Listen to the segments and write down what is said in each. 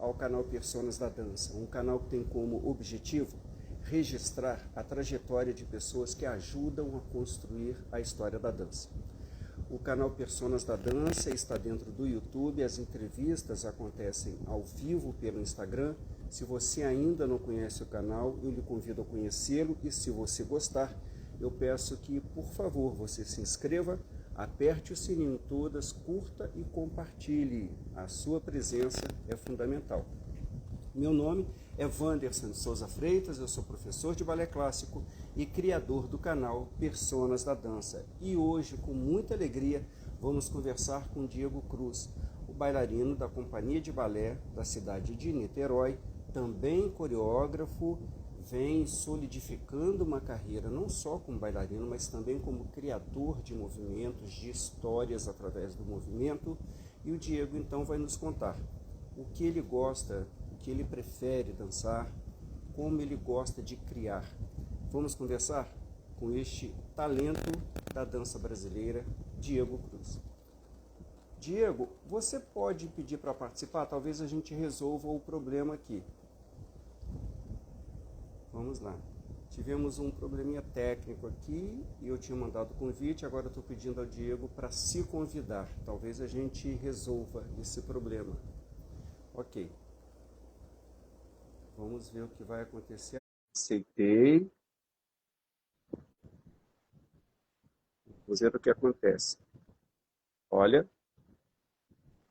ao canal Personas da Dança, um canal que tem como objetivo registrar a trajetória de pessoas que ajudam a construir a história da dança. O canal Personas da Dança está dentro do YouTube, as entrevistas acontecem ao vivo pelo Instagram. Se você ainda não conhece o canal, eu lhe convido a conhecê-lo e se você gostar, eu peço que, por favor, você se inscreva, aperte o sininho em todas, curta e compartilhe. A sua presença é fundamental. Meu nome é Wanderson de Souza Freitas, eu sou professor de balé clássico e criador do canal Personas da Dança. E hoje, com muita alegria, vamos conversar com Diego Cruz, o bailarino da Companhia de Balé da cidade de Niterói, também coreógrafo, vem solidificando uma carreira não só como bailarino, mas também como criador de movimentos, de histórias através do movimento. E o Diego então vai nos contar o que ele gosta, o que ele prefere dançar, como ele gosta de criar. Vamos conversar com este talento da dança brasileira, Diego Cruz. Diego, você pode pedir para participar? Talvez a gente resolva o problema aqui. Vamos lá. Tivemos um probleminha técnico aqui e eu tinha mandado o convite, agora estou pedindo ao Diego para se convidar. Talvez a gente resolva esse problema. Ok. Vamos ver o que vai acontecer. Aceitei. Vamos ver o que acontece. Olha.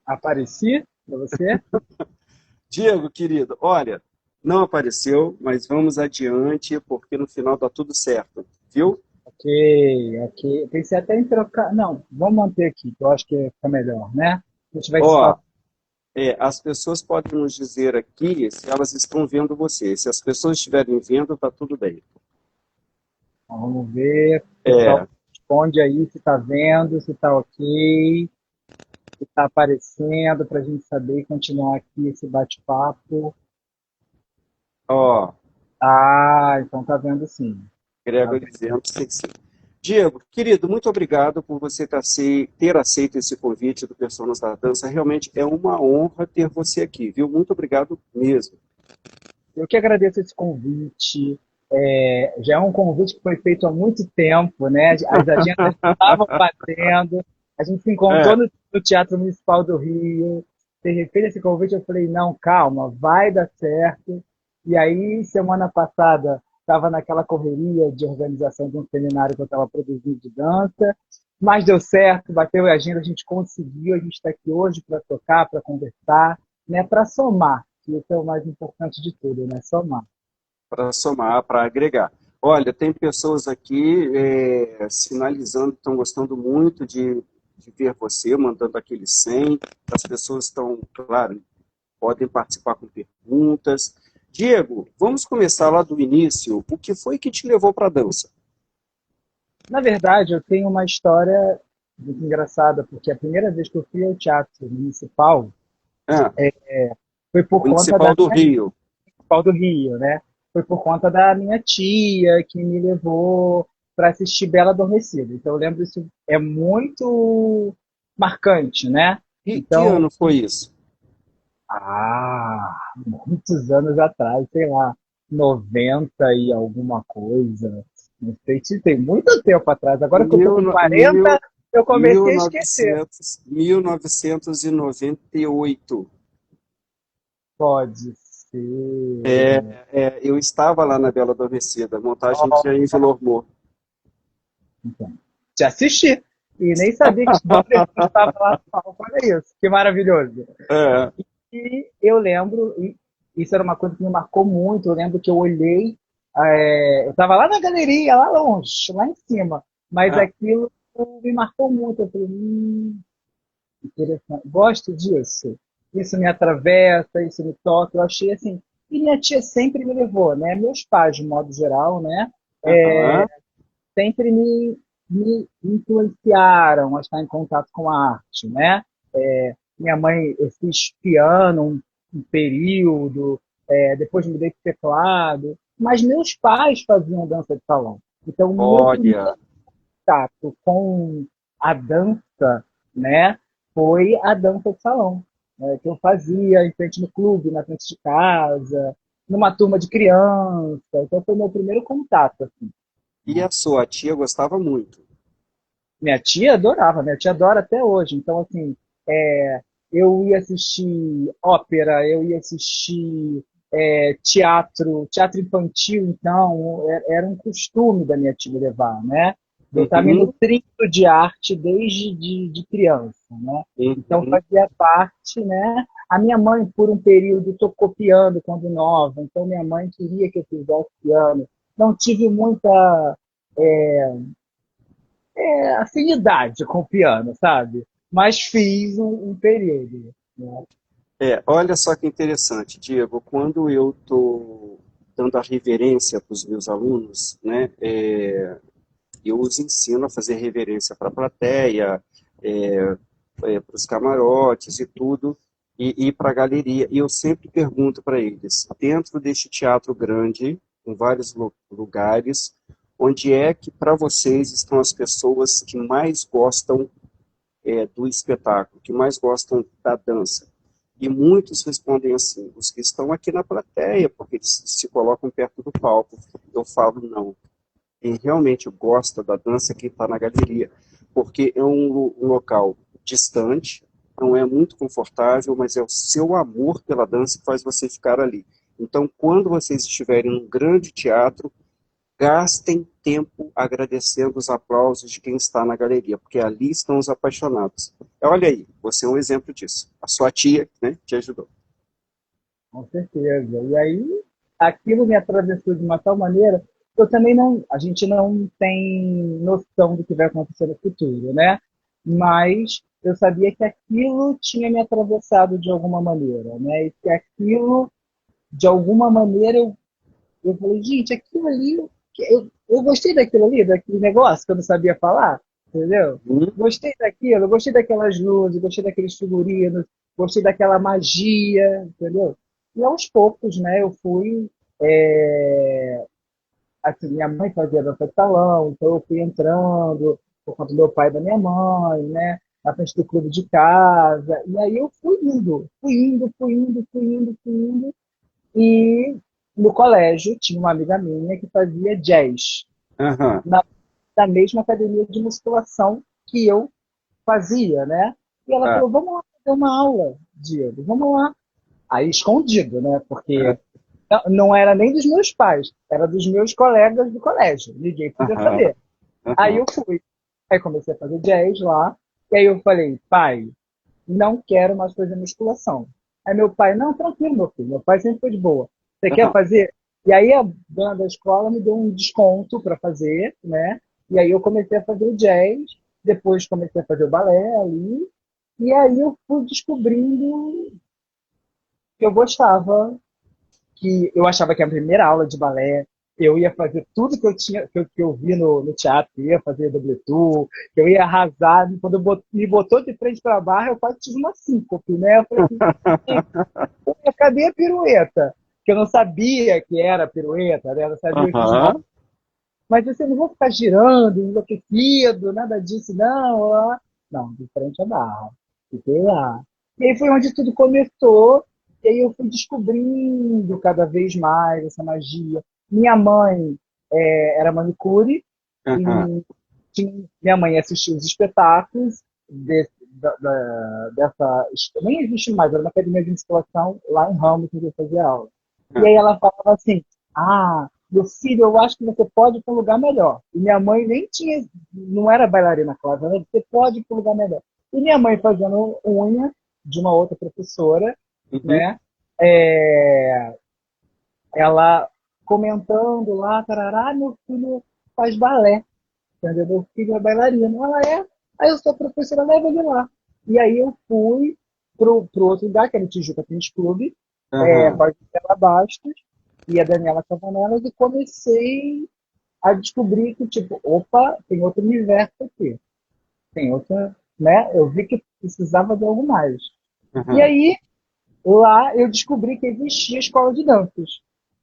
Apareci para você? Diego, querido, olha, não apareceu, mas vamos adiante, porque no final dá tudo certo, viu? Ok. Pensei até em trocar. Não, vamos manter aqui, que eu acho que fica melhor, né? Se a gente vai se falar. Ó, as pessoas podem nos dizer aqui se elas estão vendo você. Se as pessoas estiverem vendo, tá tudo bem. Vamos ver. O pessoal É, responde aí se está vendo, se está ok, se está aparecendo, para a gente saber e continuar aqui esse bate-papo. ó, Ah, então tá vendo sim. Tá Gregor vendo. dizendo que sim. Diego, querido, muito obrigado por você ter aceito esse convite do Personas da Dança. Realmente é uma honra ter você aqui, viu? Muito obrigado mesmo. Eu que agradeço esse convite. Já é um convite que foi feito há muito tempo, né? As agendas estavam batendo. A gente se encontrou É, no Teatro Municipal do Rio. De repente, esse convite, eu falei, não, calma, vai dar certo. E aí, semana passada, estava naquela correria de organização de um seminário que eu estava produzindo de dança, mas deu certo, bateu a agenda, a gente conseguiu, a gente está aqui hoje para tocar, para conversar, né? Para somar, que isso é o mais importante de tudo, né? Somar. para somar, para agregar. Olha, tem pessoas aqui sinalizando que estão gostando muito de ver você, mandando aquele 100. As pessoas estão, claro, podem participar com perguntas. Diego, vamos começar lá do início. O que foi que te levou para a dança? Na verdade, eu tenho uma história muito engraçada, porque a primeira vez que eu fui ao teatro municipal Ah, foi por conta Municipal da do minha Rio. municipal do Rio, né? Foi por conta da minha tia que me levou para assistir Bela Adormecida. Então eu lembro isso é muito marcante, né? Que Então, ano foi isso? muitos anos atrás, sei lá, 90 e alguma coisa. Não sei se tem muito tempo atrás. Agora que eu tô Mil, com no- 40, mil, eu mil comecei a esquecer. novecentos 1998. Pode ser. Eu estava lá na Bela Adormecida, a montagem Ó, tinha em Vila Morro. então, te assisti. E nem sabia que Wanderson estava lá no palco. Olha isso, que maravilhoso. É, E eu lembro, e isso era uma coisa que me marcou muito. Eu lembro que eu olhei, eu estava lá na galeria, lá longe, lá em cima, mas é. aquilo me marcou muito. Eu falei, interessante, gosto disso. Isso me atravessa, isso me toca. Eu achei assim. E minha tia sempre me levou, né? Meus pais, de modo geral, né? Aham. Sempre me influenciaram a estar em contato com a arte, né? Minha mãe, eu fiz piano um período, depois mudei para teclado, mas meus pais faziam dança de salão. Então, o meu primeiro Olha, contato com a dança, né, foi a dança de salão. que eu fazia em frente no clube, na frente de casa, numa turma de criança. Então foi meu primeiro contato, assim. E a sua tia gostava muito. Minha tia adorava, minha tia adora até hoje. Então, assim, eu ia assistir ópera, eu ia assistir teatro infantil, então, era um costume da minha tia me levar, né? Eu estava me Uhum, nutrindo de arte desde de criança, né? Então, uhum. fazia parte, né? A minha mãe, por um período, tocou piano quando nova, então minha mãe queria que eu fizesse piano. Não tive muita afinidade com o piano, sabe? Mas fiz um período. Né? Olha só que interessante, Diego, quando eu estou dando a reverência para os meus alunos, né, eu os ensino a fazer reverência para a plateia, para os camarotes e tudo, e para a galeria. E eu sempre pergunto para eles, dentro deste teatro grande, em vários lugares, onde é que para vocês estão as pessoas que mais gostam do espetáculo, que mais gostam da dança? E muitos respondem assim, os que estão aqui na plateia, porque eles se colocam perto do palco. Eu falo, não. Quem realmente gosta da dança é quem está na galeria, porque é um local distante, não é muito confortável, mas é o seu amor pela dança que faz você ficar ali. Então, quando vocês estiverem num grande teatro, gastem tempo agradecendo os aplausos de quem está na galeria, porque ali estão os apaixonados. Olha aí, você é um exemplo disso. A sua tia, né, te ajudou. Com certeza. E aí, aquilo me atravessou de uma tal maneira que eu também não, a gente não tem noção do que vai acontecer no futuro, né? Mas eu sabia que aquilo tinha me atravessado de alguma maneira, né? E que aquilo, de alguma maneira, eu falei, gente, aquilo ali, eu gostei daquilo ali, daquele negócio que eu não sabia falar, entendeu? Hum? Gostei daquilo, gostei daquelas luzes, gostei daqueles figurinos, gostei daquela magia, entendeu? E aos poucos, né, eu fui. Assim, minha mãe fazia dança de salão, então eu fui entrando por conta do meu pai e da minha mãe, né? Na frente do clube de casa. E aí eu fui indo. E no colégio tinha uma amiga minha que fazia jazz, Aham, na, na mesma academia de musculação que eu fazia, né? E ela ah, falou, vamos lá fazer uma aula, Diego, vamos lá. Aí escondido, né? ah, Porque não era nem dos meus pais, era dos meus colegas do colégio. Ninguém podia aham, saber. Aí aham, eu fui. Aí comecei a fazer jazz lá. E aí eu falei, pai, não quero mais fazer musculação. Aí meu pai, não, tranquilo, meu filho. Meu pai sempre foi de boa. Você quer aham. fazer? E aí a dona da escola me deu um desconto para fazer, né? E aí eu comecei a fazer o jazz, depois comecei a fazer o balé ali. E aí eu fui descobrindo que eu gostava, que eu achava que a primeira aula de balé eu ia fazer tudo que eu tinha que eu vi no teatro, que eu ia fazer dobletu, que eu ia arrasar. Quando me botou de frente para a barra, eu quase tive uma síncope, né? Eu falei assim, cadê a pirueta? Que eu não sabia que era pirueta, né? Eu não sabia esses nomes. Aham. Mas você não vou ficar girando, enlouquecido, nada disso, não. Ó. Não, de frente à barra. Fiquei lá. E aí foi onde tudo começou. E aí eu fui descobrindo cada vez mais essa magia. Minha mãe era manicure Aham. e minha mãe assistia os espetáculos dessa. Nem existe mais, era uma academia de musculação lá em Ramos, que eu fazia aula. E aí ela falava assim: ah, meu filho, eu acho que você pode ir para um lugar melhor. E minha mãe nem tinha, não era bailarina clássica, né? Você pode ir para um lugar melhor. E minha mãe fazendo unha de uma outra professora, Uhum. né? É, ela comentando lá, tarará, meu filho faz balé, entendeu? Meu filho é bailarino. Ela é, aí eu sou professora, leva ele lá. E aí eu fui pro outro lugar, que era o Tijuca Tênis Clube, Aham. com a Gisela Bastos e a Daniela Cavanelas, e comecei a descobrir que, tipo, opa, tem outro universo aqui. Tem outra, né? Eu vi que precisava de algo mais. E Aham. aí, lá eu descobri que existia escola de danças,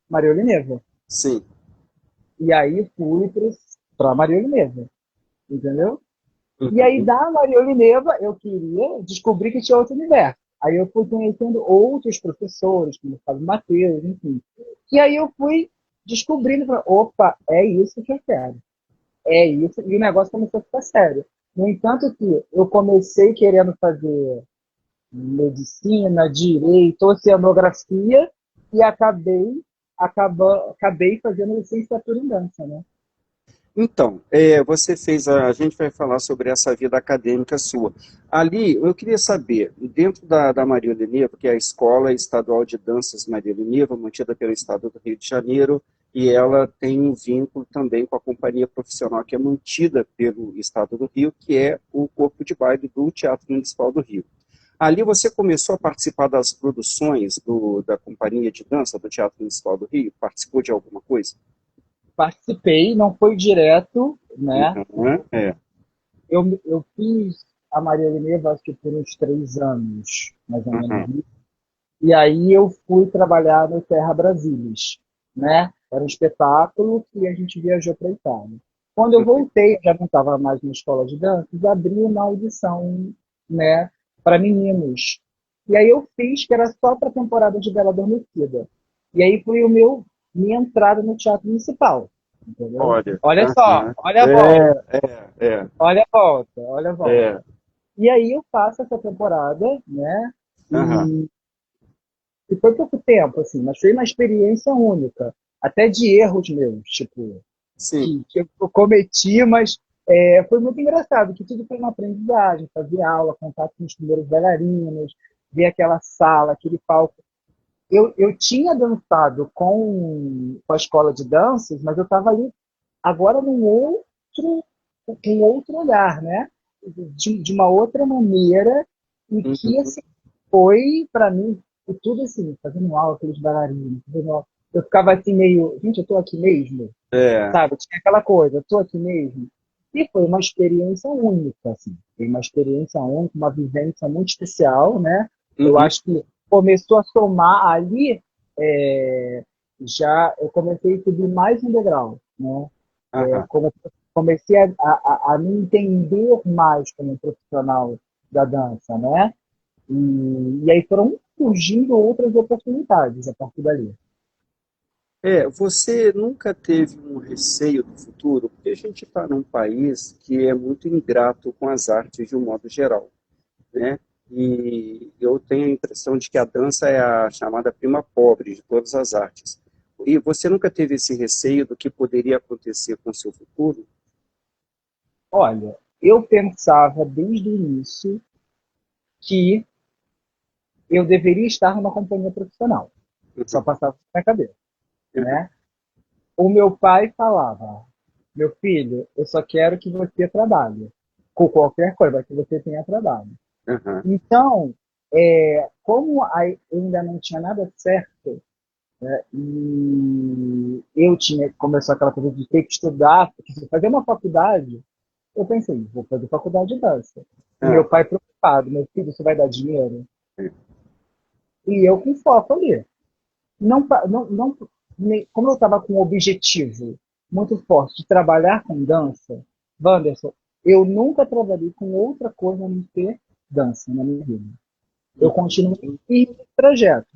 Maria Olineva. Sim. E aí fui para Maria Olineva, entendeu? E aí Uhum. da Maria Olineva eu queria descobrir que tinha outro universo. Aí eu fui conhecendo outros professores, como o Fábio Matheus, enfim. E aí eu fui descobrindo, opa, é isso que eu quero. É isso, e o negócio começou a ficar sério. No entanto que eu comecei querendo fazer medicina, direito, oceanografia, e acabei fazendo licenciatura em dança, né? Então, você fez, a gente vai falar sobre essa vida acadêmica sua. Ali, eu queria saber, dentro da Maria Heleniva, que é a Escola Estadual de Danças Maria Heleniva, mantida pelo Estado do Rio de Janeiro, e ela tem um vínculo também com a companhia profissional que é mantida pelo Estado do Rio, que é o Corpo de Baile do Teatro Municipal do Rio. Ali você começou a participar das produções da Companhia de Dança do Teatro Municipal do Rio? Participou de alguma coisa? Participei, não foi direto, né? Uhum, Eu fiz a Maria Helena, acho que por uns 3 anos, mais ou menos. uhum, E aí eu fui trabalhar no Terra Brasilis, né? Era um espetáculo que a gente viajou para a Itália. Quando eu voltei, eu já não estava mais na escola de danças, abri uma audição, né, para meninos. E aí eu fiz, que era só para a temporada de Bela Adormecida. E aí foi minha entrada no Teatro Municipal, entendeu? olha, Olha só, aham, olha a volta, é, olha a volta, olha a é, volta. E aí eu faço essa temporada, né? aham, E foi pouco tempo, assim, mas foi uma experiência única, até de erros meus, tipo, sim, que eu cometi, mas foi muito engraçado, que tudo foi uma aprendizagem, fazer aula, contato com os primeiros bailarinos, ver aquela sala, aquele palco. Eu tinha dançado com a escola de danças, mas eu estava ali agora com outro olhar, né? De uma outra maneira, e que, uhum, assim, foi, para mim, tudo assim, fazendo aula, aqueles bailarinos, eu ficava assim meio, gente, eu tô aqui mesmo, é, sabe? Tinha aquela coisa, eu tô aqui mesmo. E foi uma experiência única, assim. Foi uma experiência única, uma vivência muito especial, né? Eu uhum, acho que começou a somar ali, é, já eu comecei a subir mais um degrau, né? aham. Como comecei a me entender mais como um profissional da dança, né? E aí foram surgindo outras oportunidades a partir dali. Você nunca teve um receio do futuro? Porque a gente está num país que é muito ingrato com as artes de um modo geral, né? E eu tenho a impressão de que a dança é a chamada prima pobre de todas as artes. E você nunca teve esse receio do que poderia acontecer com o seu futuro? Olha, eu pensava desde o início que eu deveria estar numa companhia profissional. Só Uhum, passava na minha cabeça, uhum, né? O meu pai falava: meu filho, eu só quero que você trabalhe com qualquer coisa, que você tenha trabalho. uhum, Então, como eu ainda não tinha nada certo, e eu tinha começou aquela coisa de ter que estudar, porque fazer uma faculdade, eu pensei, vou fazer faculdade de dança. E meu uhum, pai preocupado, meu filho, isso vai dar dinheiro? E eu com foco ali. Não, não, como eu estava com um objetivo muito forte de trabalhar com dança, Wanderson, eu nunca trabalhei com outra coisa a não ser dança na minha vida. Eu uhum, continuei firme nesse trajeto.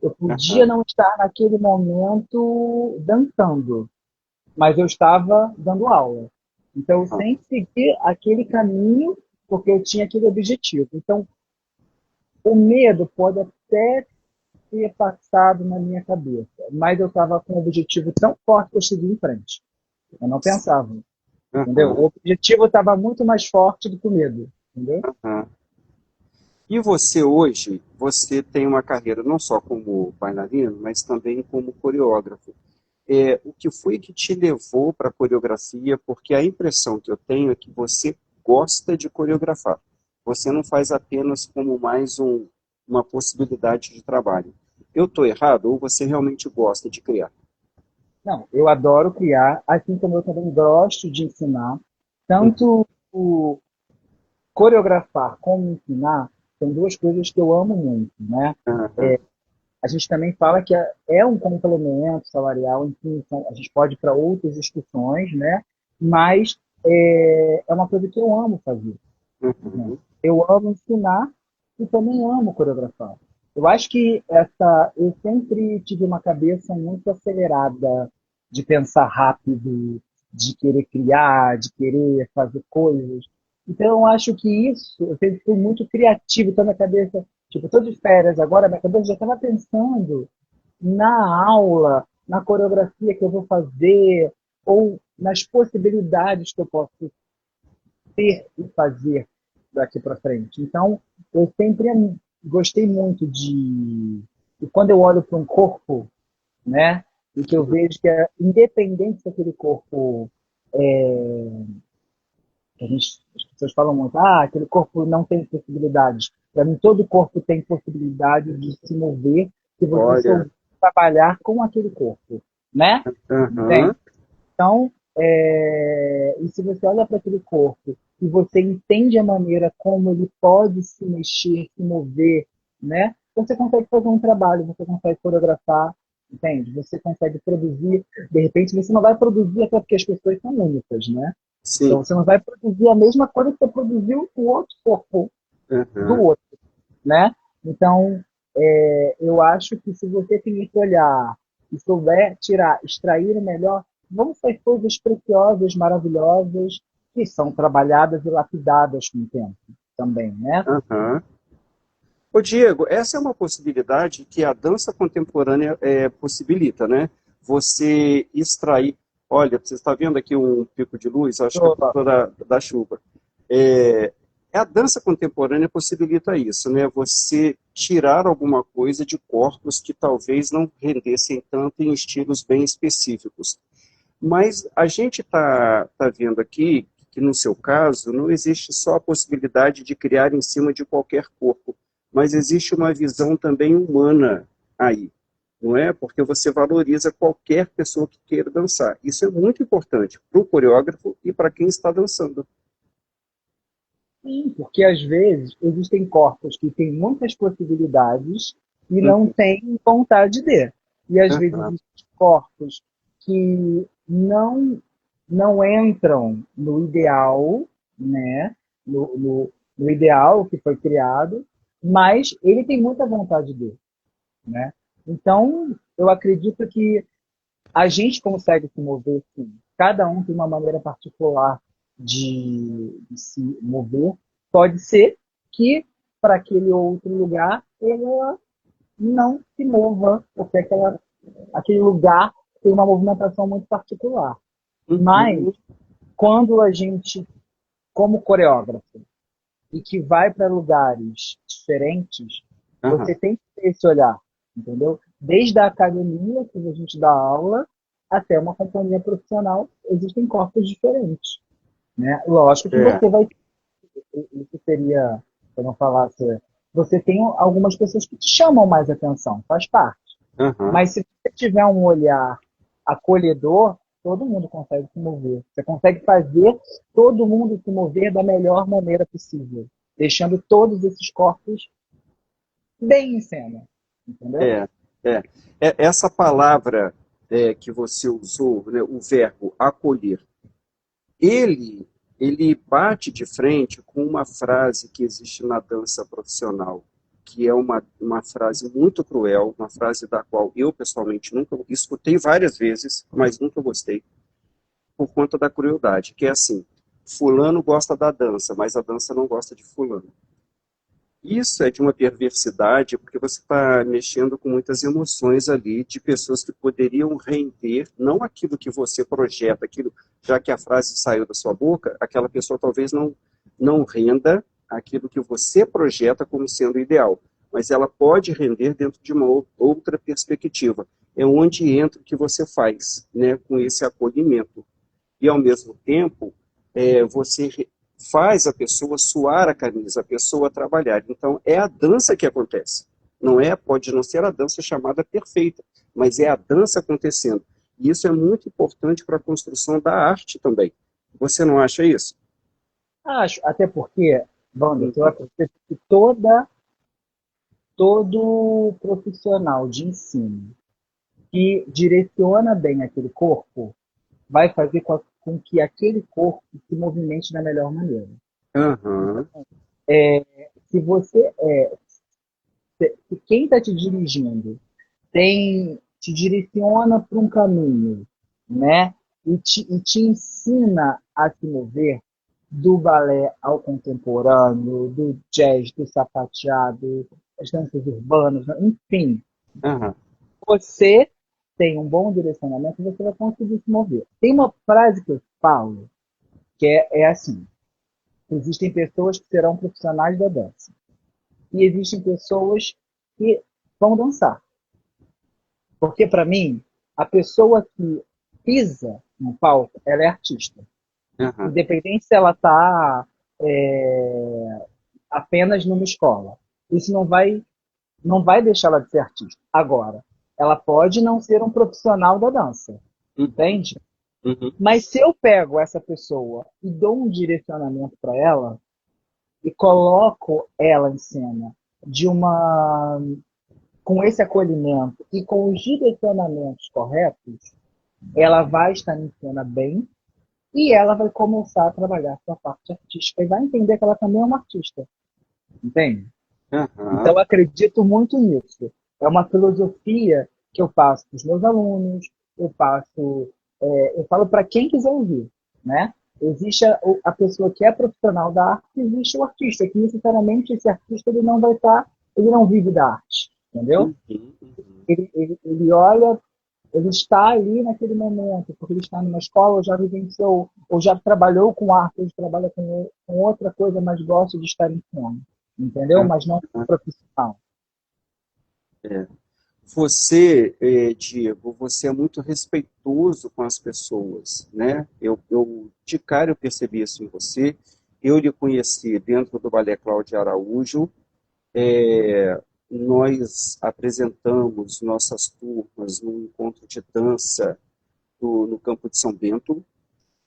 Eu podia uhum, não estar naquele momento dançando, mas eu estava dando aula. Então, eu uhum. sempre segui aquele caminho porque eu tinha aquele objetivo. Então, o medo pode até ter passado na minha cabeça, mas eu estava com um objetivo tão forte que eu segui em frente. Eu não pensava, entendeu? Uhum, O objetivo estava muito mais forte do que o medo, entendeu? uhum. E você hoje, você tem uma carreira não só como bailarino, mas também como coreógrafo. O que foi que te levou para a coreografia? Porque a impressão que eu tenho é que você gosta de coreografar. Você não faz apenas como mais uma possibilidade de trabalho. Eu estou errado ou você realmente gosta de criar? Não, eu adoro criar, assim como eu também gosto de ensinar. Uhum, Tanto o coreografar como ensinar são duas coisas que eu amo muito, né? uhum, A gente também fala que é um complemento salarial, enfim, então a gente pode ir para outras discussões, né? Mas é uma coisa que eu amo fazer. Né? uhum, Eu amo ensinar e também amo coreografar. Eu acho que eu sempre tive uma cabeça muito acelerada de pensar rápido, de querer criar, de querer fazer coisas. Então eu acho que isso, eu sempre fui muito criativo, então minha cabeça, tipo, eu tô de férias agora, minha cabeça já estava pensando na aula, na coreografia que eu vou fazer, ou nas possibilidades que eu posso ter e fazer daqui para frente. Então, eu sempre gostei muito de. E quando eu olho para um corpo, né, e que eu vejo que é independente se aquele corpo que as pessoas falam muito, aquele corpo não tem possibilidades. Para mim, todo corpo tem possibilidade de se mover se você Olha, souber trabalhar com aquele corpo, né? aham, Entende? Então, e se você olha para aquele corpo e você entende a maneira como ele pode se mexer, se mover, né? Você consegue fazer um trabalho, você consegue coreografar, entende? Você consegue produzir. De repente, você não vai produzir até porque as pessoas são únicas, né? sim, Então, você não vai produzir a mesma coisa que você produziu o outro corpo do aham, outro, né? Então, eu acho que se você tem esse olhar e souber tirar, extrair o melhor, vão ser coisas preciosas, maravilhosas, que são trabalhadas e lapidadas com o tempo também, né? aham. Ô Diego, essa é uma possibilidade que a dança contemporânea possibilita, né? Você extrair. Olha, você está vendo aqui um pico de luz, acho que é por Opa. causa da chuva. É, a dança contemporânea possibilita isso, né? Você tirar alguma coisa de corpos que talvez não rendessem tanto em estilos bem específicos. Mas a gente tá vendo aqui que, no seu caso, não existe só a possibilidade de criar em cima de qualquer corpo, mas existe uma visão também humana aí, não é? Porque você valoriza qualquer pessoa que queira dançar. Isso é muito importante para o coreógrafo e para quem está dançando. Sim, porque às vezes existem corpos que têm muitas possibilidades e não Uhum. têm vontade de. E às vezes Aham. existem corpos que não entram no ideal, né? No ideal que foi criado, mas ele tem muita vontade de, né? Então, eu acredito que a gente consegue se mover, sim. Cada um tem uma maneira particular de se mover. Pode ser que para aquele outro lugar ela não se mova, porque aquele lugar tem uma movimentação muito particular. Mas Uhum. quando a gente, como coreógrafo, e que vai para lugares diferentes, Aham. você tem que ter esse olhar, entendeu? Desde a academia, que a gente dá aula, até uma companhia profissional, existem corpos diferentes, né? Lógico que É. você vai, isso seria, se eu não falasse, você tem algumas pessoas que te chamam mais atenção, faz parte. Aham. Mas se você tiver um olhar acolhedor, todo mundo consegue se mover. Você consegue fazer todo mundo se mover da melhor maneira possível, deixando todos esses corpos bem em cena, entendeu? É, é. Essa palavra que você usou, né, o verbo acolher, ele, ele bate de frente com uma frase que existe na dança profissional, que é uma frase muito cruel, uma frase da qual eu pessoalmente nunca escutei várias vezes, mas nunca gostei, por conta da crueldade, que é assim: fulano gosta da dança, mas a dança não gosta de fulano. Isso é de uma perversidade, porque você está mexendo com muitas emoções ali de pessoas que poderiam render, não aquilo que você projeta, aquilo, já que a frase saiu da sua boca, aquela pessoa talvez não renda aquilo que você projeta como sendo ideal, mas ela pode render dentro de uma outra perspectiva. É onde entra o que você faz, né, com esse acolhimento. E, ao mesmo tempo, você faz a pessoa suar a camisa, a pessoa trabalhar. Então, é a dança que acontece. Não é, pode não ser a dança chamada perfeita, mas é a dança acontecendo. E isso é muito importante para a construção da arte também. Você não acha isso? Acho, até porque, Wander, eu Uhum. acredito que todo profissional de ensino que direciona bem aquele corpo vai fazer com que aquele corpo se movimente da melhor maneira. Aham. se você se quem está te dirigindo te direciona para um caminho, né? E te ensina a se mover do balé ao contemporâneo, do jazz, do sapateado, das danças urbanas, enfim, Aham. você tem um bom direcionamento, você vai conseguir se mover. Tem uma frase que eu falo que é assim: existem pessoas que serão profissionais da dança e existem pessoas que vão dançar. Porque, para mim, a pessoa que pisa no palco, ela é artista. Aham. Independente se ela está apenas numa escola. Isso não vai deixar ela de ser artista. Agora, ela pode não ser um profissional da dança, Uhum. entende? Uhum. Mas se eu pego essa pessoa e dou um direcionamento para ela e coloco ela em cena de uma com esse acolhimento e com os direcionamentos corretos, ela vai estar em cena bem e ela vai começar a trabalhar sua parte artística e vai entender que ela também é uma artista, entende? Então, Aham. eu acredito muito nisso. É uma filosofia que eu passo para os meus alunos, eu falo para quem quiser ouvir, né? Existe a pessoa que é profissional da arte, existe o artista, que necessariamente esse artista ele não vive da arte, entendeu? Uhum. Uhum. Ele olha, ele está ali naquele momento, porque ele está numa escola, ou já vivenciou, ou já trabalhou com arte, ou trabalha com outra coisa, mas gosta de estar em cena, entendeu? Mas não Aham. profissional. É. Você, Diego, você é muito respeitoso com as pessoas, né? De cara eu percebi isso em você. Eu lhe conheci dentro do Balé Cláudio Araújo. Nós apresentamos nossas turmas num encontro de dança no campo de São Bento.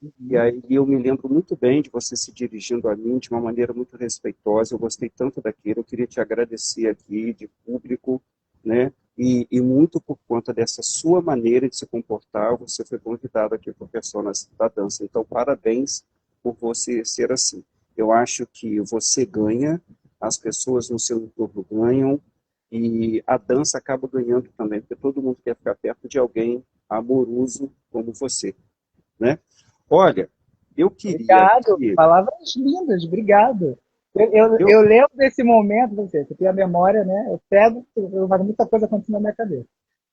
E Uhum. aí eu me lembro muito bem de você se dirigindo a mim de uma maneira muito respeitosa. Eu gostei tanto daquilo. Eu queria te agradecer aqui de público, né? E muito por conta dessa sua maneira de se comportar, você foi convidado aqui para Personas da Dança. Então, parabéns por você ser assim. Eu acho que você ganha, as pessoas no seu entorno ganham, e a dança acaba ganhando também, porque todo mundo quer ficar perto de alguém amoroso como você, né? Olha, eu queria Obrigado, aqui. palavras lindas, obrigado. Eu Eu, lembro desse momento, você tem a memória, né? Eu pego, muita coisa acontecendo na minha cabeça.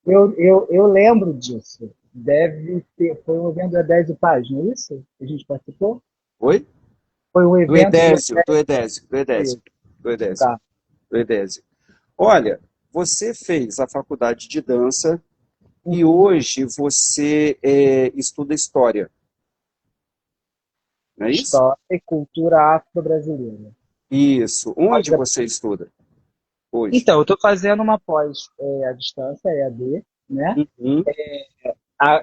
Eu lembro disso. Deve ter, foi um evento da 10 de Paz, não é isso? Que a gente participou? oi? Foi um Do evento do Edésio, do Edésio, do Edésio, do Edésio, tá. do Edésio. Olha, você fez a faculdade de dança e Uhum. hoje você estuda história, não é isso? História e cultura afro-brasileira. Isso. Onde Pós-gra- você estuda hoje? Então, eu estou fazendo uma pós à distância, EAD, né? Uhum.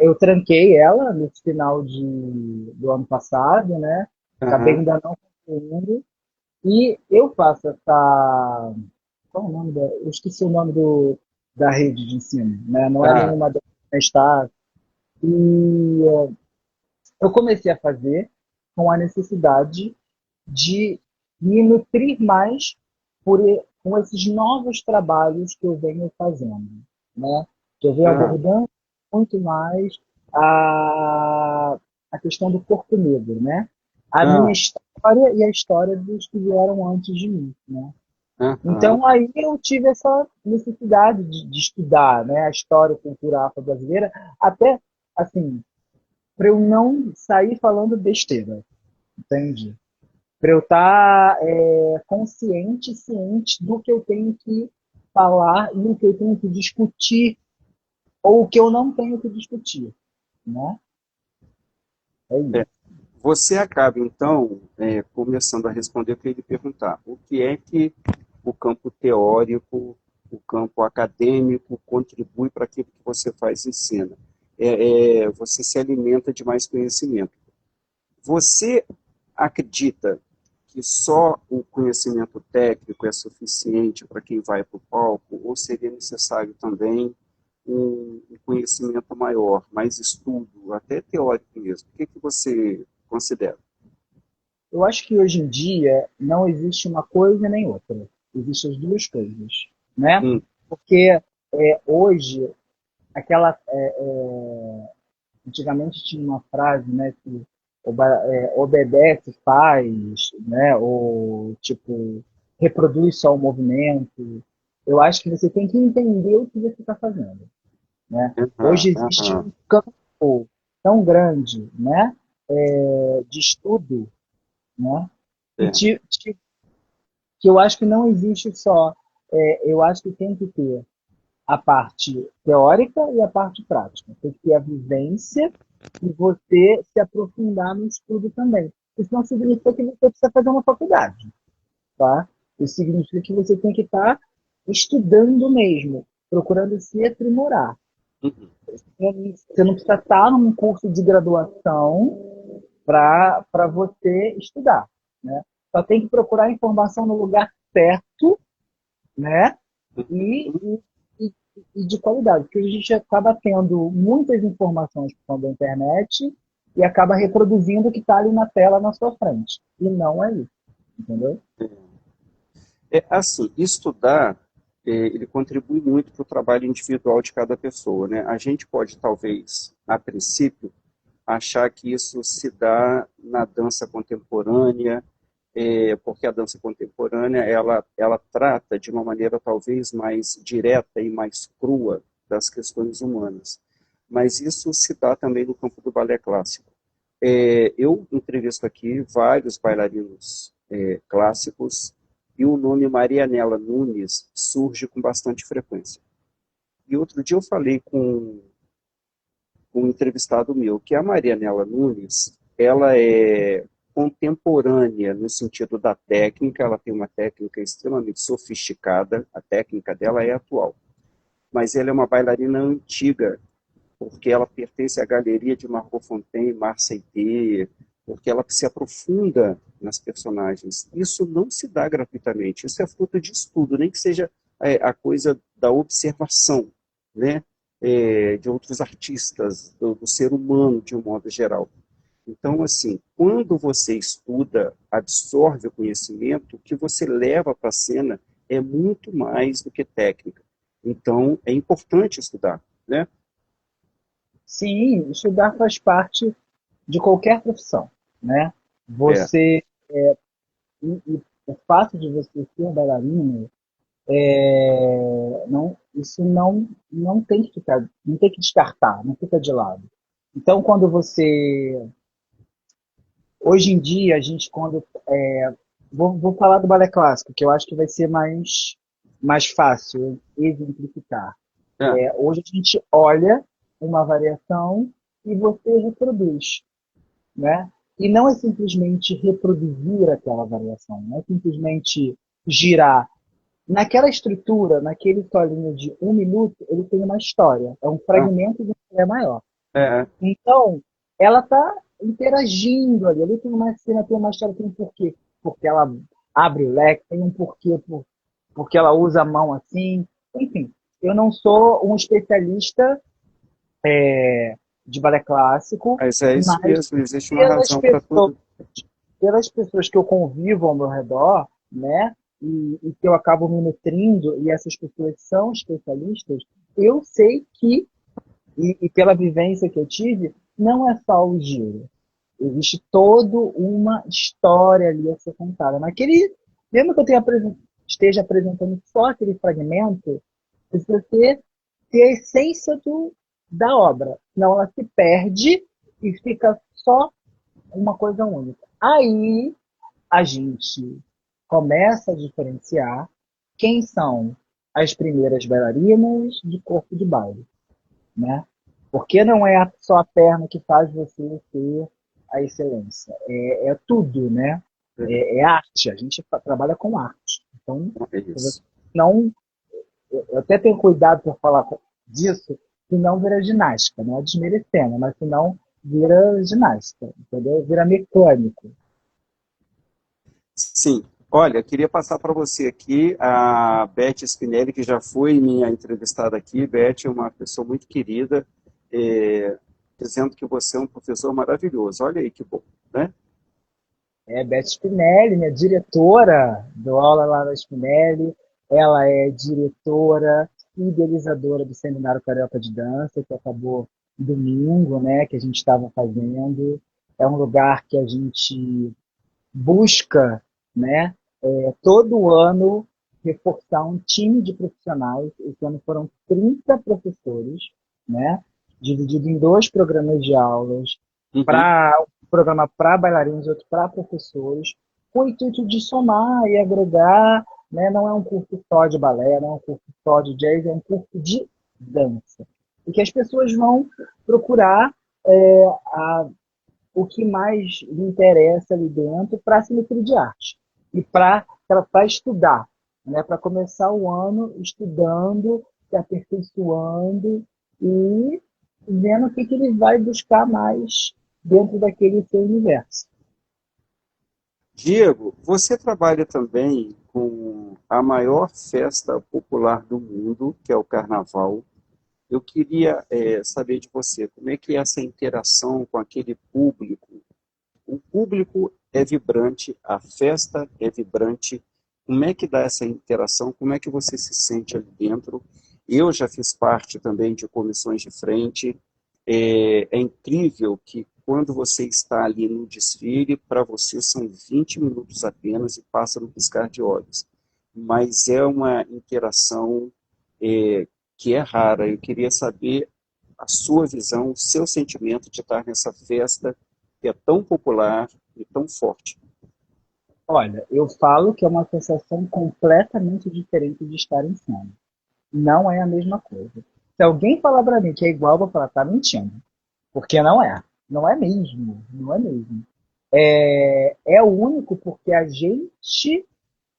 Eu tranquei ela no final do ano passado, né? Acabei Aham. ainda não concluindo. E eu faço essa. Qual é o nome da. Eu esqueci o nome da rede de ensino, né? Não é Ah, nenhuma da está. E eu comecei a fazer com a necessidade de me nutrir mais com esses novos trabalhos que eu venho fazendo, né? Que eu venho ah, abordando muito mais a, a questão do corpo negro, né? A minha ah, história e a história dos que vieram antes de mim, né? aham. Então aí eu tive essa necessidade de estudar, né, a história e cultura afro-brasileira, até assim, para eu não sair falando besteira, entende? Para eu estar consciente, ciente do que eu tenho que falar e do que eu tenho que discutir ou o que eu não tenho que discutir, né? É É. isso. Você acaba, então, começando a responder o que ele perguntar. O que é que o campo teórico, o campo acadêmico contribui para aquilo que você faz e ensina? Você se alimenta de mais conhecimento. Você acredita que só o conhecimento técnico é suficiente para quem vai para o palco, ou seria necessário também um conhecimento maior, mais estudo, até teórico mesmo? O que você considera? Eu acho que hoje em dia não existe uma coisa nem outra. Existem as duas coisas, né? Hum, Porque hoje, aquela, antigamente tinha uma frase, né, que obedece, faz, né, ou tipo, reproduz só o movimento. Eu acho que você tem que entender o que você está fazendo, né? aham, Hoje existe aham, um campo tão grande, né, de estudo, né, que, é, que eu acho que não existe só. Eu acho que tem que ter a parte teórica e a parte prática. Tem que ter a vivência e você se aprofundar no estudo também. Isso não significa que você precisa fazer uma faculdade, tá? Isso significa que você tem que estar estudando mesmo, procurando se aprimorar. uhum, Você não precisa estar num curso de graduação para você estudar, né? Só tem que procurar informação no lugar certo, né? E, uhum. e, e de qualidade, porque a gente acaba tendo muitas informações por conta da internet e acaba reproduzindo o que está ali na tela na sua frente. E não é isso, entendeu? É assim, estudar, ele contribui muito para o trabalho individual de cada pessoa, né? A gente pode, talvez, a princípio, achar que isso se dá na dança contemporânea, porque a dança contemporânea ela trata de uma maneira talvez mais direta e mais crua das questões humanas. Mas isso se dá também no campo do balé clássico. Eu entrevisto aqui vários bailarinos clássicos e o nome Marianela Nunes surge com bastante frequência. E outro dia eu falei com um entrevistado meu, que a Marianela Nunes, ela é contemporânea no sentido da técnica, ela tem uma técnica extremamente sofisticada, a técnica dela é atual, mas ela é uma bailarina antiga, porque ela pertence à galeria de Margot Fonteyn, Marseille D, porque ela se aprofunda nas personagens. Isso não se dá gratuitamente, isso é fruto de estudo, nem que seja a coisa da observação, né? De outros artistas, do ser humano de um modo geral. Então, assim, quando você estuda, absorve o conhecimento, o que você leva para a cena é muito mais do que técnica. Então, é importante estudar, né? Sim, estudar faz parte de qualquer profissão, né? É, Você e o fato de você ser um bailarino, não, isso não tem que ficar, não tem que descartar, não fica de lado. Então, quando você hoje em dia, a gente, quando. Vou falar do balé clássico, que eu acho que vai ser mais fácil exemplificar. é. Hoje a gente olha uma variação e você reproduz, né? E não é simplesmente reproduzir aquela variação, não é simplesmente girar. Naquela estrutura, naquele solinho de 1 minuto, ele tem uma história, é um Ah, fragmento de uma história maior. é, Então, ela está interagindo ali. Ali tem uma cena, tem uma história, tem um porquê. Porque ela abre o leque, tem um porquê, porque ela usa a mão assim. Enfim, eu não sou um especialista de balé clássico, mas é isso mas mesmo, existe uma pelas razão para pessoas, tudo. pelas pessoas que eu convivo ao meu redor, né? E que eu acabo me nutrindo, e essas pessoas são especialistas, eu sei que, e pela vivência que eu tive, não é só o giro. Existe toda uma história ali a ser contada. Naquele, mesmo que eu esteja apresentando só aquele fragmento, precisa ter a essência da obra. Senão ela se perde e fica só uma coisa única. Aí a gente começa a diferenciar quem são as primeiras bailarinas de corpo de baile, né? Porque não é só a perna que faz você ter a excelência, é tudo, né? É arte, a gente trabalha com arte. Então, É se você isso. não, eu até tenho cuidado por falar disso, se não vira ginástica, não é desmerecendo, mas se não vira ginástica, entendeu? Vira mecânico. Sim. Olha, queria passar para você aqui a Beth Spinelli, que já foi minha entrevistada aqui. Beth é uma pessoa muito querida, é, dizendo que você é um professor maravilhoso. Olha aí que bom, né? Beth Spinelli, minha diretora, dou aula lá na Spinelli. Ela é diretora e idealizadora do Seminário Carioca de Dança, que acabou domingo, né, que a gente estava fazendo. É um lugar que a gente busca, né, todo ano reforçar um time de profissionais. Esse ano foram 30 professores, né, dividido em dois programas de aulas, Uhum. para um programa para bailarinos e outro para professores, com o intuito de somar e agregar, né, não é um curso só de balé, não é um curso só de jazz, é um curso de dança. E que as pessoas vão procurar a o que mais lhe interessa ali dentro para se nutrir de arte e para estudar, né? Para começar o ano estudando, se aperfeiçoando e vendo o que, que ele vai buscar mais dentro daquele seu universo. Diego, você trabalha também com a maior festa popular do mundo, que é o Carnaval. Eu queria saber de você, como é que é essa interação com aquele público? O público é vibrante, a festa é vibrante. Como é que dá essa interação? Como é que você se sente ali dentro? Eu já fiz parte também de comissões de frente. É incrível que quando você está ali no desfile, para você são 20 minutos apenas e passa no piscar de olhos. Mas é uma interação é, que é rara. Eu queria saber a sua visão, o seu sentimento de estar nessa festa que é tão popular e tão forte. Olha, eu falo que é uma sensação completamente diferente de estar em cena. Não é a mesma coisa. Se alguém falar para mim que é igual, eu vou falar, tá mentindo. Porque não é. Não é mesmo. Não é mesmo. É único porque a gente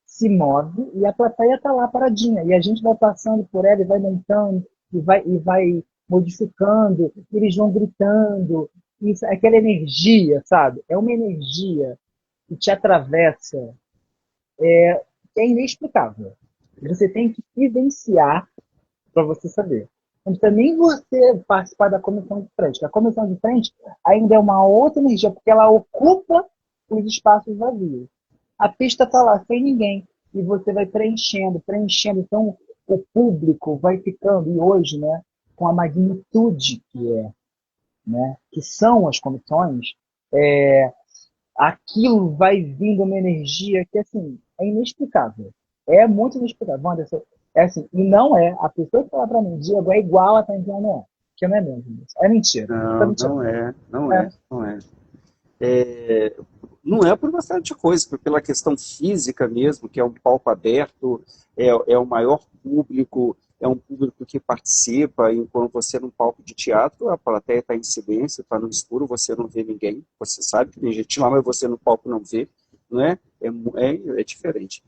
se move e a plateia está lá paradinha. E a gente vai passando por ela e vai montando e vai modificando, eles vão gritando. Isso, aquela energia, sabe? É uma energia que te atravessa, que é inexplicável. Você tem que vivenciar para você saber. Não precisa nem você participar da comissão de frente, porque a comissão de frente ainda é uma outra energia, porque ela ocupa os espaços vazios. A pista está lá sem ninguém e você vai preenchendo, preenchendo. Então o público vai ficando, e hoje, né, com a magnitude que é, né, que são as comissões, aquilo vai vindo uma energia que assim é inexplicável. É muito inexplicável. Wanderson, é assim, e não é. A pessoa que fala pra mim, Diego, é igual a tá dizendo, não é. Que não é mesmo. É mentira. Tá Não, mentindo. não é, não É. é, não é. É, não é por uma série de coisas, pela questão física mesmo, que é um palco aberto, é o maior público, é um público que participa, enquanto você num palco de teatro, a plateia está em silêncio, está no escuro, você não vê ninguém, você sabe que tem gente lá, mas você no palco não vê, não é? É diferente.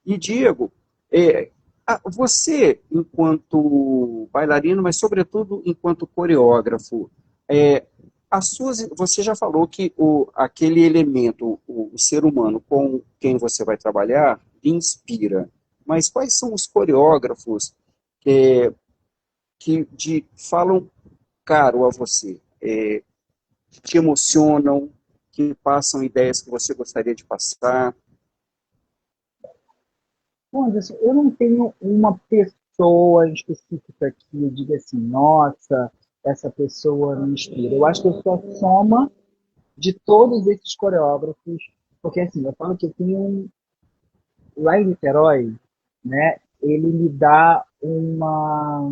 E, Diego, é, você, enquanto bailarino, mas sobretudo enquanto coreógrafo, é, você já falou que aquele elemento, o ser humano com quem você vai trabalhar, lhe inspira. Mas quais são os coreógrafos é, que falam caro a você, que te emocionam, que passam ideias que você gostaria de passar? Bom, Anderson, eu não tenho uma pessoa específica que eu diga assim, nossa, essa pessoa me inspira. Eu acho que eu sou a soma de todos esses coreógrafos, porque assim, eu falo que eu tenho lá em Niterói, né, ele me dá uma.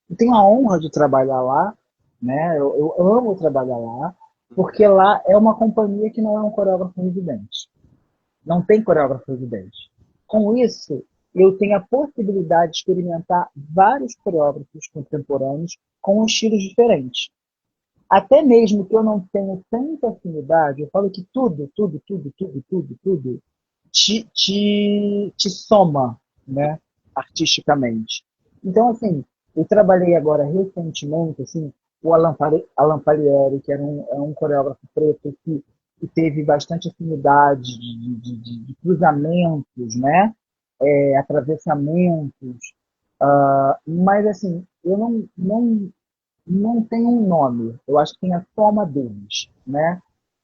Eu tenho a honra de trabalhar lá, né? Eu amo trabalhar lá, porque lá é uma companhia que não é um coreógrafo residente. Não tem coreógrafo residente. Com isso, eu tenho a possibilidade de experimentar vários coreógrafos contemporâneos com estilos diferentes. Até mesmo que eu não tenha tanta afinidade, eu falo que tudo te soma, né, artisticamente. Então, assim, eu trabalhei agora recentemente, assim, o Alan Palieri, que é um coreógrafo preto que teve bastante afinidade de cruzamentos, né, atravessamentos, mas assim, eu não tem um nome. Eu acho que tem a soma deles, né?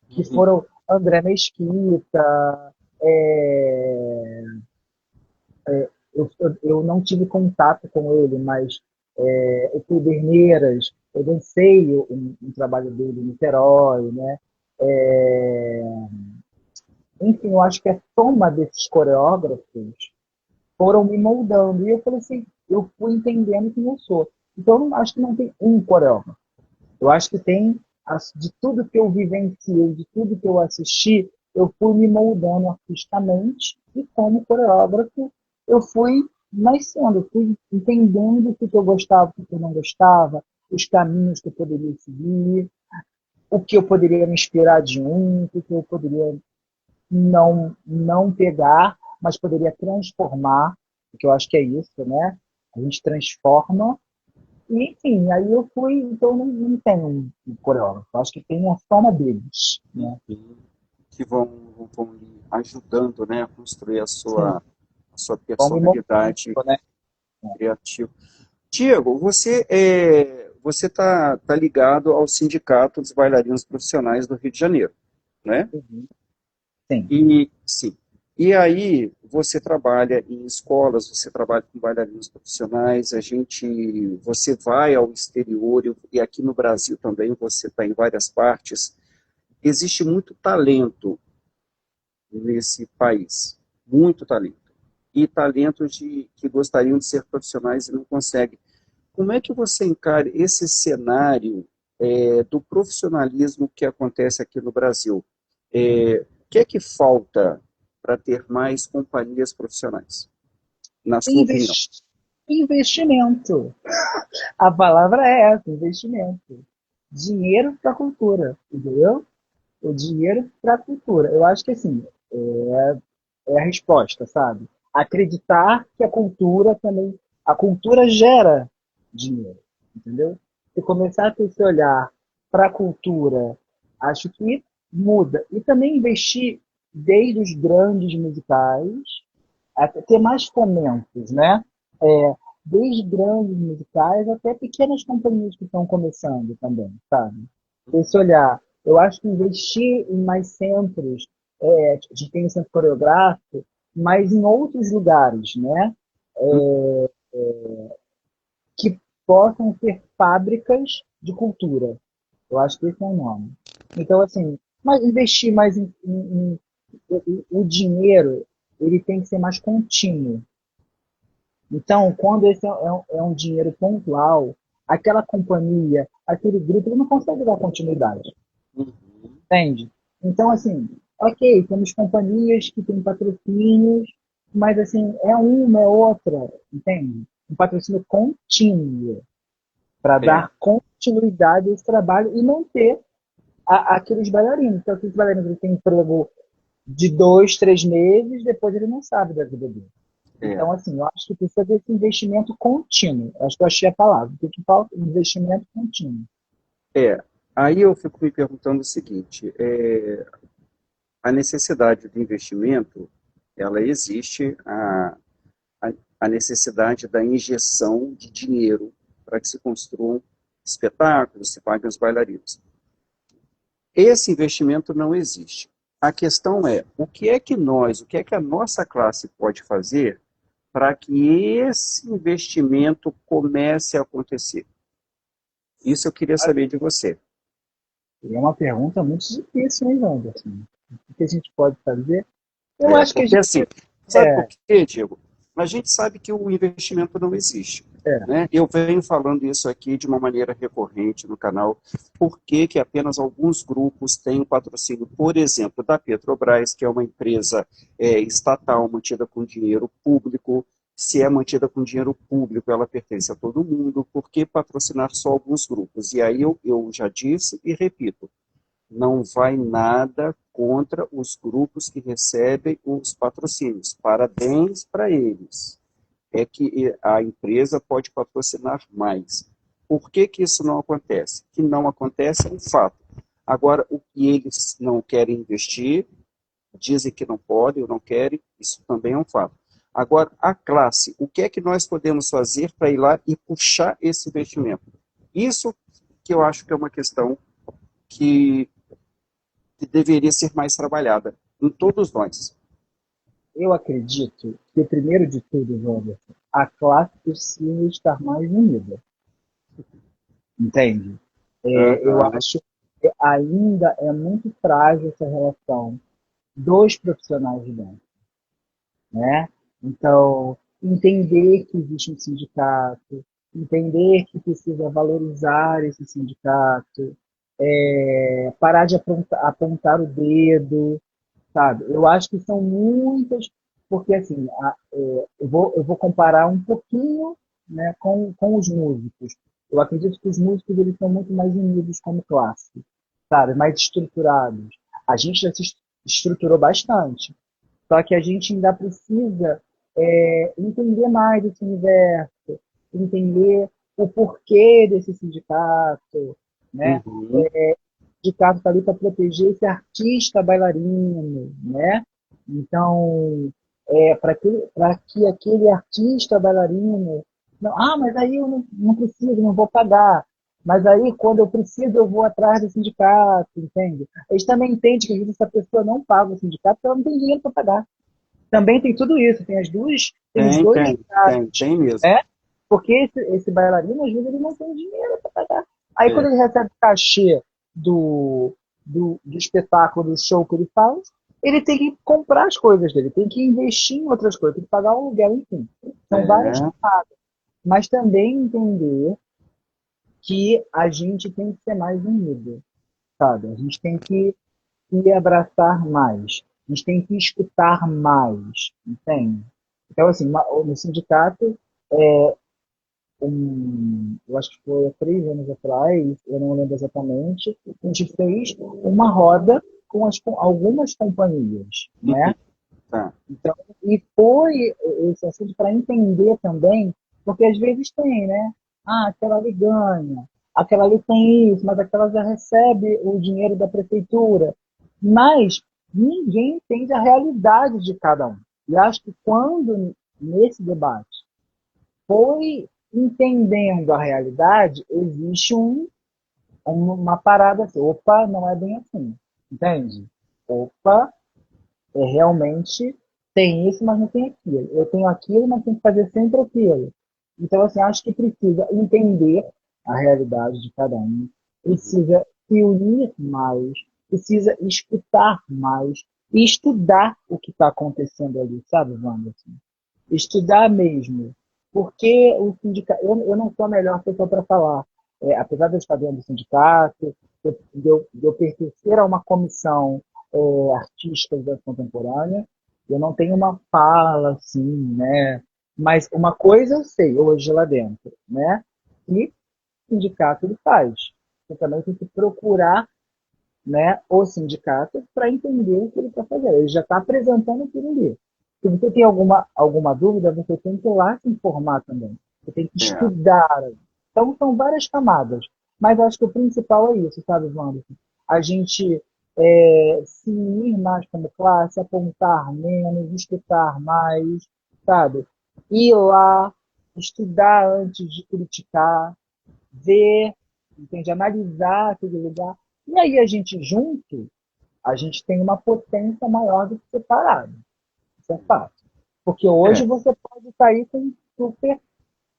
Que Uhum. foram André Mesquita, é, eu não tive contato com ele, mas o Pederneiras, eu dancei um trabalho dele em Niterói, né? É, enfim, eu acho que a soma desses coreógrafos foram me moldando. E eu falei assim, eu fui entendendo quem eu sou. Então, eu não acho que não tem um coreógrafo. Eu acho que tem, de tudo que eu vivenciei, de tudo que eu assisti, eu fui me moldando artisticamente e como coreógrafo eu fui nascendo, eu fui entendendo o que eu gostava, o que eu não gostava, os caminhos que eu poderia seguir, o que eu poderia me inspirar de um, o que eu poderia não pegar, mas poderia transformar, porque eu acho que é isso, né? A gente transforma e, enfim, aí eu fui, então não tem um coreógrafo, acho que tem a soma deles, né? Uhum. Que vão lhe ajudando, né, a construir Sim, a sua vão me mostrando, personalidade né? criativa. Diego, você tá ligado ao Sindicato dos Bailarinos Profissionais do Rio de Janeiro, né? Uhum. Sim. E sim. E aí você trabalha em escolas, você trabalha com bailarinos profissionais, você vai ao exterior e aqui no Brasil também você está em várias partes. Existe muito talento nesse país, muito talento. E talentos que gostariam de ser profissionais e não conseguem. Como é que você encara esse cenário do profissionalismo que acontece aqui no Brasil? O que é que falta para ter mais companhias profissionais, na sua opinião? Invest- Investimento. A palavra é essa, investimento. Dinheiro para a cultura, entendeu? O dinheiro para a cultura. Eu acho que assim, é a resposta, sabe? Acreditar que a cultura gera dinheiro, entendeu? Se começar a ter esse olhar para a cultura, acho que muda. E também investir desde os grandes musicais, até ter mais fomentos, né? É, desde grandes musicais até pequenas companhias que estão começando também, sabe? Esse olhar. Eu acho que investir em mais centros, a gente tem o centro coreográfico, mas em outros lugares, né? Que possam ser fábricas de cultura. Eu acho que esse é o nome. Então, assim, mas investir mais o dinheiro, ele tem que ser mais contínuo. Então, quando esse é um dinheiro pontual, aquela companhia, aquele grupo, ele não consegue dar continuidade, Uhum. entende? Então, assim, ok, temos companhias que têm patrocínios, mas, assim, é uma, é outra, entende? Um patrocínio contínuo, para É, dar continuidade a esse trabalho e manter aqueles bailarinos. Então, aqueles bailarinos ele têm emprego de 2, 3 meses, depois ele não sabe da vida dele. é, Então, assim, eu acho que precisa desse investimento contínuo. Acho que eu achei a palavra. O que falta? Investimento contínuo. é. Aí eu fico me perguntando o seguinte: a necessidade de investimento, ela existe, a, a necessidade da injeção de dinheiro para que se construam espetáculos, se paguem os bailarinos. Esse investimento não existe. A questão é, o que é que a nossa classe pode fazer para que esse investimento comece a acontecer? Isso eu queria saber de você. E é uma pergunta muito difícil, hein, Wander? Assim, o que a gente pode fazer? Eu acho que a Porque gente. assim, sabe por É, quê, Diego? A gente sabe que o investimento não existe. é. Né? Eu venho falando isso aqui de uma maneira recorrente no canal, porque que apenas alguns grupos têm o patrocínio, por exemplo, da Petrobras, que é uma empresa estatal mantida com dinheiro público. Se é mantida com dinheiro público, ela pertence a todo mundo, por que patrocinar só alguns grupos? E aí eu já disse e repito, não vai nada contra os grupos que recebem os patrocínios. Parabéns para eles. É que a empresa pode patrocinar mais. Por que que isso não acontece? Que não acontece é um fato. Agora, o que eles não querem investir, dizem que não podem ou não querem, isso também é um fato. Agora, a classe, o que é que nós podemos fazer para ir lá e puxar esse investimento? Isso que eu acho que é uma questão que que deveria ser mais trabalhada em todos nós. Eu acredito que, primeiro de tudo, Wanderson, a classe precisa estar mais unida, entende? Eu Aham. acho que ainda é muito frágil essa relação dos profissionais de dança, né? Então, entender que existe um sindicato, entender que precisa valorizar esse sindicato, parar de apontar o dedo, sabe? Eu acho que são muitas, porque assim, eu vou comparar um pouquinho, né, com os músicos. Eu acredito que os músicos eles são muito mais unidos como classe, sabe? Mais estruturados. A gente já se estruturou bastante, só que a gente ainda precisa entender mais esse universo, entender o porquê desse sindicato, né? Uhum. O sindicato está ali para proteger esse artista bailarino, né? Então, para que aquele artista bailarino, não, mas aí eu não preciso, não vou pagar. Mas aí, quando eu preciso, eu vou atrás do sindicato, entende? A gente também entende que às vezes essa pessoa não paga o sindicato porque ela não tem dinheiro para pagar. Também tem tudo isso, tem os Tem, dois tem, lados, tem mesmo. né? Porque esse bailarino, às vezes, ele não tem dinheiro para pagar. Aí, quando É, ele recebe o cachê do espetáculo, do show que ele faz, ele tem que comprar as coisas dele, tem que investir em outras coisas, tem que pagar um aluguel, enfim. São várias é, camadas. Mas também entender que a gente tem que ser mais unido, sabe? A gente tem que se abraçar mais. A gente tem que escutar mais, entende? Então, assim, no sindicato, eu acho que foi há 3 anos atrás, eu não lembro exatamente, a gente fez uma roda com algumas companhias, né? tá. Então, e foi esse assunto para entender também, porque às vezes tem, né? Aquela ali ganha, aquela ali tem isso, mas aquela já recebe o dinheiro da prefeitura. Mas ninguém entende a realidade de cada um. E acho que quando, nesse debate, foi entendendo a realidade, existe uma parada assim, opa, não é bem assim, entende? Opa, realmente tem isso, mas não tem aquilo. Eu tenho aquilo, mas tenho que fazer sempre aquilo. Então, assim, acho que precisa entender a realidade de cada um, Uhum. precisa se unir mais, precisa escutar mais e estudar o que está acontecendo ali, sabe, Wanda? Assim, estudar mesmo. Porque o sindicato. Eu não sou a melhor pessoa para falar. Apesar de eu estar dentro do sindicato, de eu pertencer a uma comissão artística da contemporânea, eu não tenho uma fala assim, né? Mas uma coisa eu sei hoje lá dentro, né? E o sindicato ele faz. Você também tem que procurar, né, o sindicato para entender o que ele está fazendo. Ele já está apresentando aquilo ali. Se você tem alguma dúvida, você tem que ir lá se informar também. Você tem que É, estudar. Então, são várias camadas. Mas acho que o principal é isso, sabe, Wanderson? A gente se unir mais como classe, apontar menos, escutar mais, sabe? Ir lá, estudar antes de criticar, ver, entende? Analisar aquele lugar. E aí a gente junto, a gente tem uma potência maior do que separado. Isso é fato. Porque hoje é, você pode sair com um super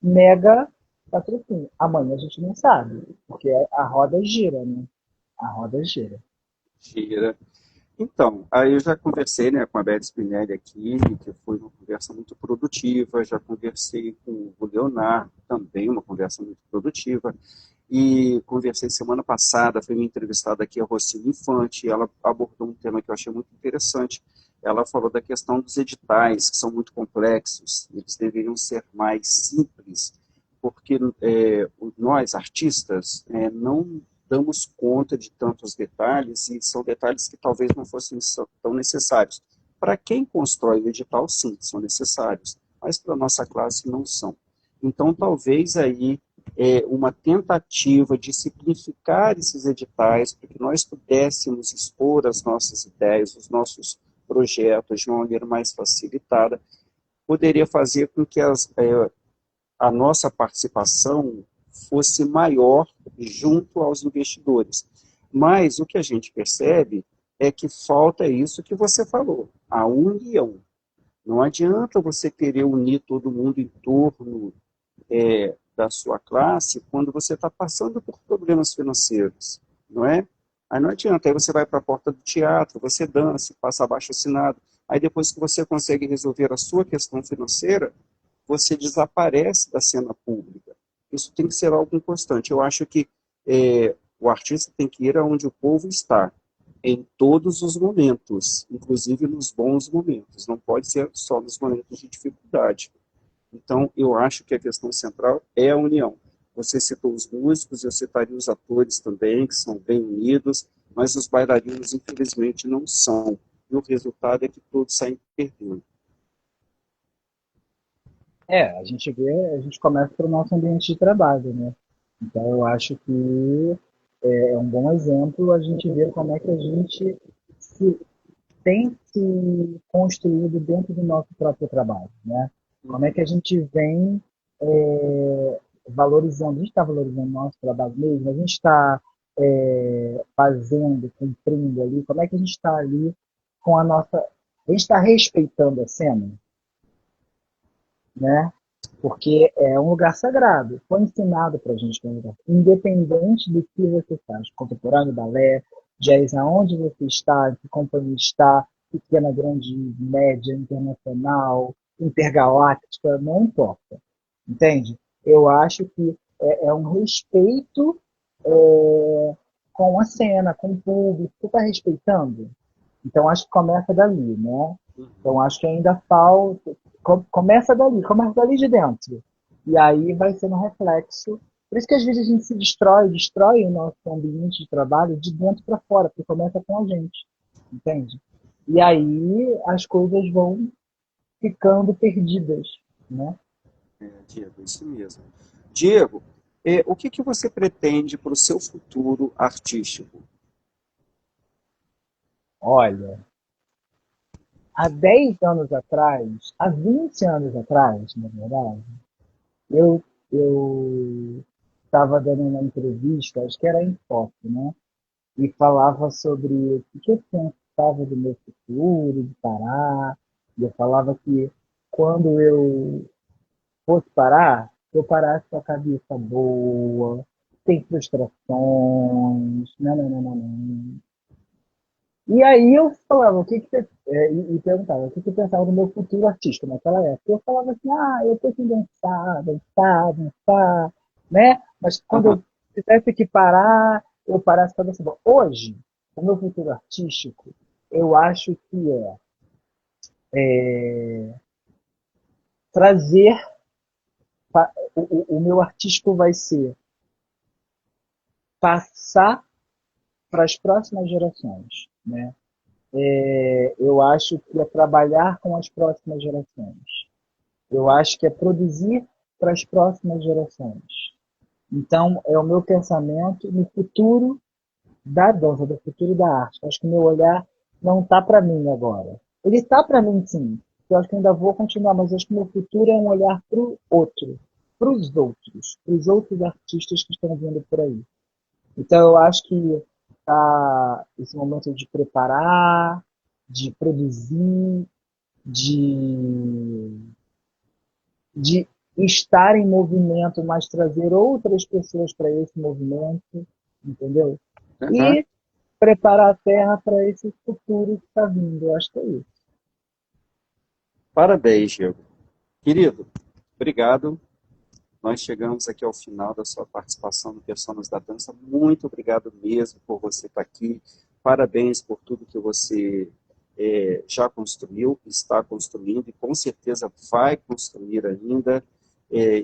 mega patrocínio. Amanhã a gente não sabe, porque a roda gira, né? A roda gira. tira. Então, aí eu já conversei, né, com a Beth Spinelli aqui, que foi uma conversa muito produtiva, já conversei com o Leonardo, também uma conversa muito produtiva, e conversei semana passada, foi minha entrevistada aqui, a Rocine Infante, e ela abordou um tema que eu achei muito interessante. Ela falou da questão dos editais, que são muito complexos, eles deveriam ser mais simples, porque nós, artistas, não damos conta de tantos detalhes, e são detalhes que talvez não fossem tão necessários. Para quem constrói o edital, sim, são necessários, mas para a nossa classe não são. Então, talvez aí uma tentativa de simplificar esses editais para que nós pudéssemos expor as nossas ideias, os nossos projetos de uma maneira mais facilitada, poderia fazer com que a nossa participação fosse maior junto aos investidores. Mas o que a gente percebe é que falta isso que você falou, a união. Não adianta você querer unir todo mundo em torno da sua classe quando você está passando por problemas financeiros, não é? Aí não adianta, aí você vai para a porta do teatro, você dança, passa abaixo-assinado, aí depois que você consegue resolver a sua questão financeira, você desaparece da cena pública. Isso tem que ser algo constante. Eu acho que o artista tem que ir aonde o povo está, em todos os momentos, inclusive nos bons momentos. Não pode ser só nos momentos de dificuldade. Então, eu acho que a questão central é a união. Você citou os músicos, eu citaria os atores também, que são bem unidos, mas os bailarinos, infelizmente, não são. E o resultado é que todos saem perdendo. A gente vê, a gente começa pelo nosso ambiente de trabalho, né? Então, eu acho que é um bom exemplo a gente ver como é que a gente se, tem se construído dentro do nosso próprio trabalho, né? Como é que a gente vem valorizando, a gente está valorizando o nosso trabalho mesmo, a gente está fazendo, cumprindo ali, como é que a gente está ali com a nossa. A gente está respeitando a cena, né? Porque é um lugar sagrado. Foi ensinado para a gente que é um lugar. Independente do que você faz, contemporâneo, balé, jazz, aonde você está, em que companhia está, pequena, grande, média, internacional, intergaláctica, não importa. Entende? Eu acho que é um respeito com a cena, com o público. Você está respeitando? Então acho que começa dali, né? Então acho que ainda falta. Começa dali de dentro. E aí vai ser um reflexo. Por isso que às vezes a gente se destrói o nosso ambiente de trabalho de dentro para fora, porque começa com a gente, entende? E aí as coisas vão ficando perdidas, né? Diego, isso mesmo. Diego, o que você pretende para o seu futuro artístico? Olha, há 10 anos atrás, há 20 anos atrás, na verdade, eu eu estava dando uma entrevista, acho que era em foto, né? E falava sobre o que eu pensava do meu futuro, de parar. E eu falava que quando eu fosse parar, eu parasse com a cabeça boa, sem frustrações, não, não, não, não, não. E aí eu falava, o que que você, e perguntava, o que que eu pensava do meu futuro artístico naquela época. Eu falava assim, eu tenho que dançar, dançar, dançar, né? Mas quando Aham. eu tivesse que parar, eu parasse com a cabeça boa. Hoje, o meu futuro artístico, eu acho que trazer, o meu artístico vai ser passar para as próximas gerações, né? Eu acho que é trabalhar com as próximas gerações. Eu acho que é produzir para as próximas gerações. Então, é o meu pensamento no futuro da dança, do futuro da arte. Acho que o meu olhar não está para mim agora. Ele está para mim, sim. Eu acho que ainda vou continuar, mas acho que o meu futuro é um olhar para o outro, para os outros artistas que estão vindo por aí. Então, eu acho que esse momento de preparar, de produzir, de de estar em movimento, mas trazer outras pessoas para esse movimento, entendeu? Aham. E preparar a terra para esse futuro que está vindo. Eu acho que é isso. Parabéns, Diego. Querido, obrigado. Nós chegamos aqui ao final da sua participação no Personas da Dança. Muito obrigado mesmo por você estar aqui. Parabéns por tudo que você já construiu, está construindo e com certeza vai construir ainda.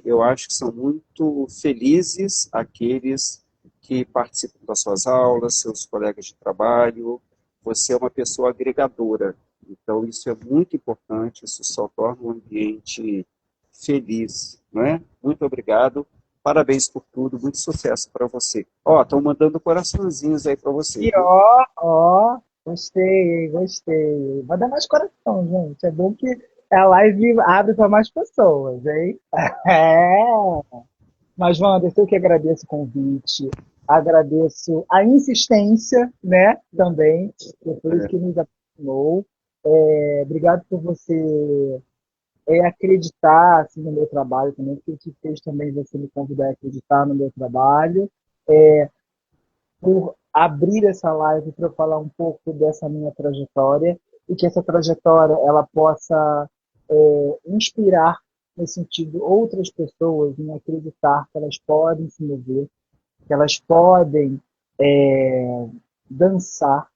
Eu acho que são muito felizes aqueles que participam das suas aulas, seus colegas de trabalho. Você é uma pessoa agregadora. Então, isso é muito importante, isso só torna um ambiente feliz, não é? Muito obrigado, parabéns por tudo, muito sucesso para você. Ó, estão mandando coraçõezinhos aí para você, E viu? gostei, gostei. Vai dar mais coração, gente. É bom que a live abre para mais pessoas, hein? É. Mas, Wanderson, eu que agradeço o convite, agradeço a insistência, né, também, que foi isso É, que nos aproximou. Obrigado por você acreditar assim, no meu trabalho também, porque o que fez também você me convidar a acreditar no meu trabalho, por abrir essa live para eu falar um pouco dessa minha trajetória e que essa trajetória ela possa inspirar, no sentido, outras pessoas em acreditar que elas podem se mover, que elas podem dançar,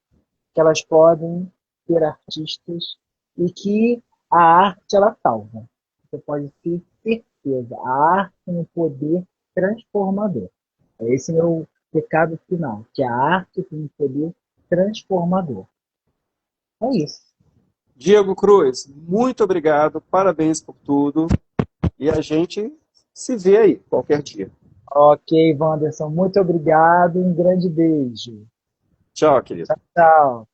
que elas podem ser artistas e que a arte ela salva. Você pode ter certeza, a arte tem um poder transformador. É esse meu recado final, que a arte tem um poder transformador. É isso. Diego Cruz, muito obrigado, parabéns por tudo e a gente se vê aí qualquer dia. Ok, Wanderson, muito obrigado e um grande beijo. Tchau, querido. Tchau.